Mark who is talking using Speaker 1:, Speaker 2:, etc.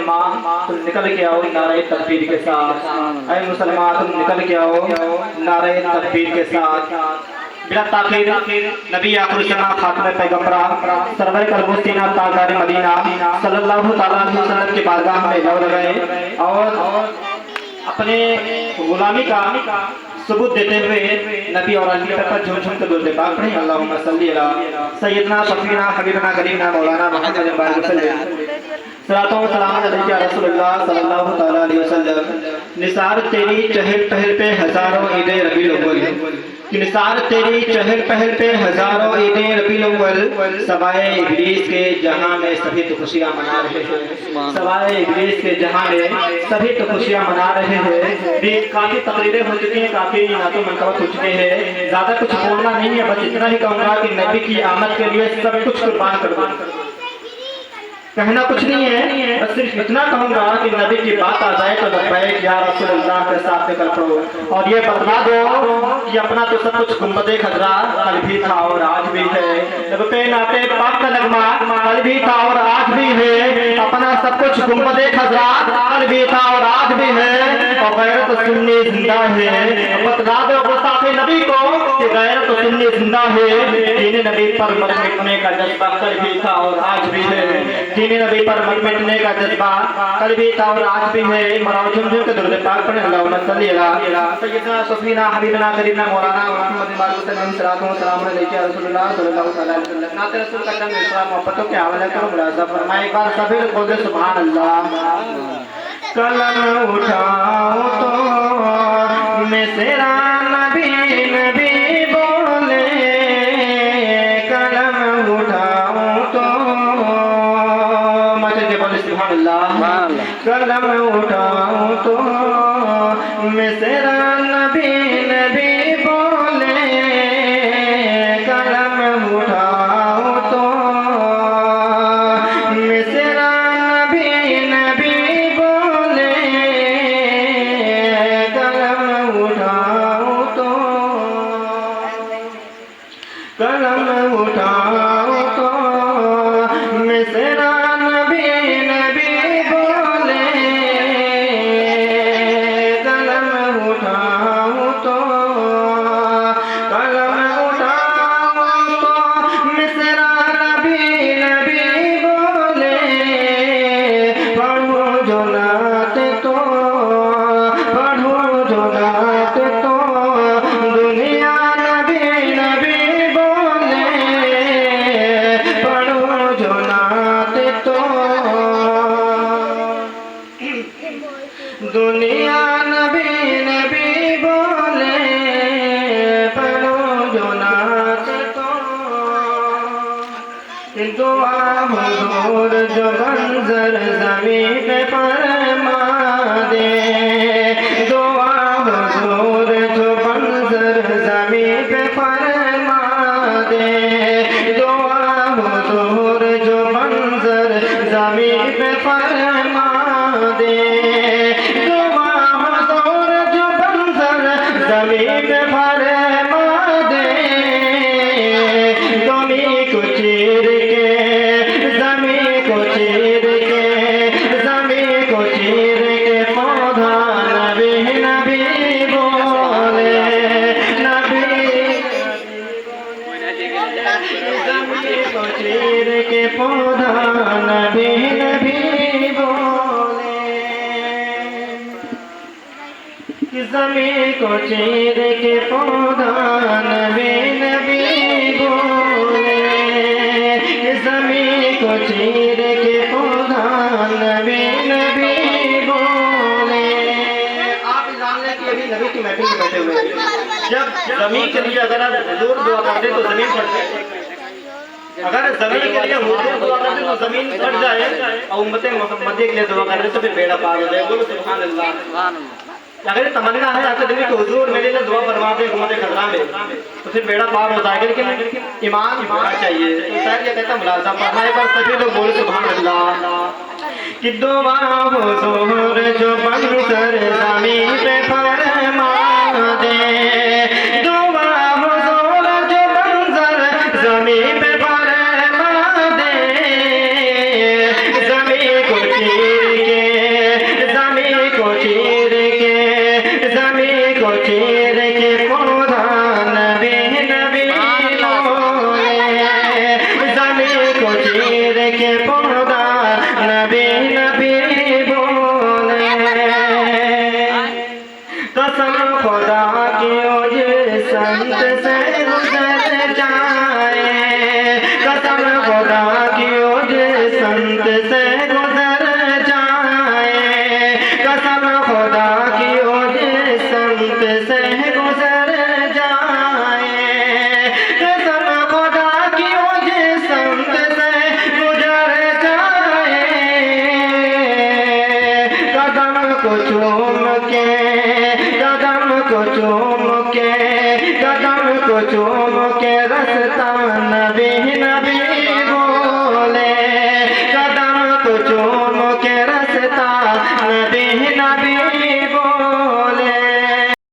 Speaker 1: मुसलमान तुम निकल के आओ नारे तकबीर के साथ। ऐ मुसलमान तुम निकल के आओ नारे तकबीर के साथ। बिला ताखीर नबी आखिर सलाम खातमे पैगंबरा सरवर कलबुस्तीना ताजदार मदीना सल्लल्लाहु तआला अलैहि वसल्लम के बारगाह में लौ लगाए और अपने गुलामी का सबूत देते हुए नबी और अली पर झूम झूम कर बोलते पाक पढ़े अल्लाहुम्मा सल्ली अला सय्यदना शफीना हबीबना करीमना मौलाना मुहम्मद बारिक वसल्लम सलातो व सलाम अलैका रसूलुल्लाह सल्लल्लाहु तआला अलैहि वसल्लम। निसार तेरी चहल पहल पे हजारों ईदे रबीउल अव्वल कि निसार तेरी चहल पहल पे हजारों ईदे रबीउल अव्वल। सवाए इब्लीस के जहां में सभी तो खुशियां मना रहे हैं। सवाए इब्लीस के जहां में सभी तो खुशियां मना रहे हैं। भी काफी तकरीरें हो चुकी हैं, काफी नातो मनकबत हो चुके हैं। ज्यादा कुछ बोलना नहीं है, बस इतना ही कहूंगा कि नबी की आमद के लिए सब कुछ कुर्बान कर दो। कहना कुछ नहीं है, बस सिर्फ इतना कहूंगा कि नबी की बात आ जाए तो लब्बैक या रसूलल्लाह के साथ निकल पड़ो और ये बतला दो कि अपना तो सब कुछ गुंबदे खजरा कल भी था और आज भी है। जब पे नाते पाक का नगमा कल भी था और आज भी है। अपना सब कुछ गुंबदे खजरा कल भी था और आज भी है और गैरत सुन्नी जिंदा है। बतला दो गुस्ताखे नबी को कि गैरत सुन्नी जिंदा है। दीन नबी पर मत मिटने का जज्बा कल भी था और आज भी है। दीन नबी पर मत मिटने का जज्बा कल भी था और आज भी है। मराओ झुमझुम के दुरूद पाक पढ़े अल्लाहुम्मा सल्ली अला सय्यदना शफीना हबीबना करीमना मौलाना मुहम्मद बारिक वसल्लम सलातो व सलाम अलैका रसूलुल्लाह सल्लल्लाहु अलैहि वसल्लम। नाते रसूल का दम इस्लाम मोहब्बतों के हवाले करो मुलाजा फरमाए। एक बार सभी लोग बोले सुभान अल्लाह। कलम उठाओ तो मैं तेरा नबी नबी बोले। कलम उठाओ तो कलम उठाऊं तो मैं तेरा नबी नबी बोले। कलम उठाऊं तो मैं तेरा नबी नबी बोले। कलम उठाऊं तो कलम उठाऊं तो मैं तेरा नबी नबी दुनिया नबी नबी बोले। पढ़ो जो नात तो दुआ हुजूर जो मंजर ज़मीन पे फरमा दे। दुआ हुजूर जो मंजर ज़मीन पे फरमा दे। दुआ हुजूर जो मंजर ज़मीन पे फरमा दे। ज़मीन फरमा दे। ज़मीन को चीर के ज़मीन को चीर के ज़मीन को चीर के पौधा नबी नबी बोले। नबी ज़मीन को चीर के पौधा नबी नबी ज़मीन को चीर के पौधा नबी नबी बोले। ज़मीन को चीर के पौधा नबी नबी बोले। आप जानने के लिए नबी की महफिल में बैठे हुए जब ज़मीन के लिए अगर आप हुजूर दुआ करते तो ज़मीन फट जाए। अगर ज़मीन के लिए हुजूर दुआ करते तो ज़मीन फट जाए और उम्मत मुहम्मदी के लिए दुआ करते तो फिर बेड़ा पार हो जाए। बोलो सुभान अल्लाह। अगर तमन्ना है आपके दिल में कि हुजूर मेरे लिए दुआ फरमा दे गुम्बद खजरा में तो फिर बेड़ा पार हो जाएगा। लेकिन ईमान होना चाहिए। तो शायद ये कहता मुलाजा फरमाए पर सभी लोग बोले सुभान अल्लाह। कि दुआ हुजूर जो मंजर ज़मीन पे फरमा दे। दुआ हुजूर जो मंजर ज़मीन पे फरमा दे। ज़मीन को चीर के चूम के कदम को चूम के कदम को चूम के रस्ता नबी नबी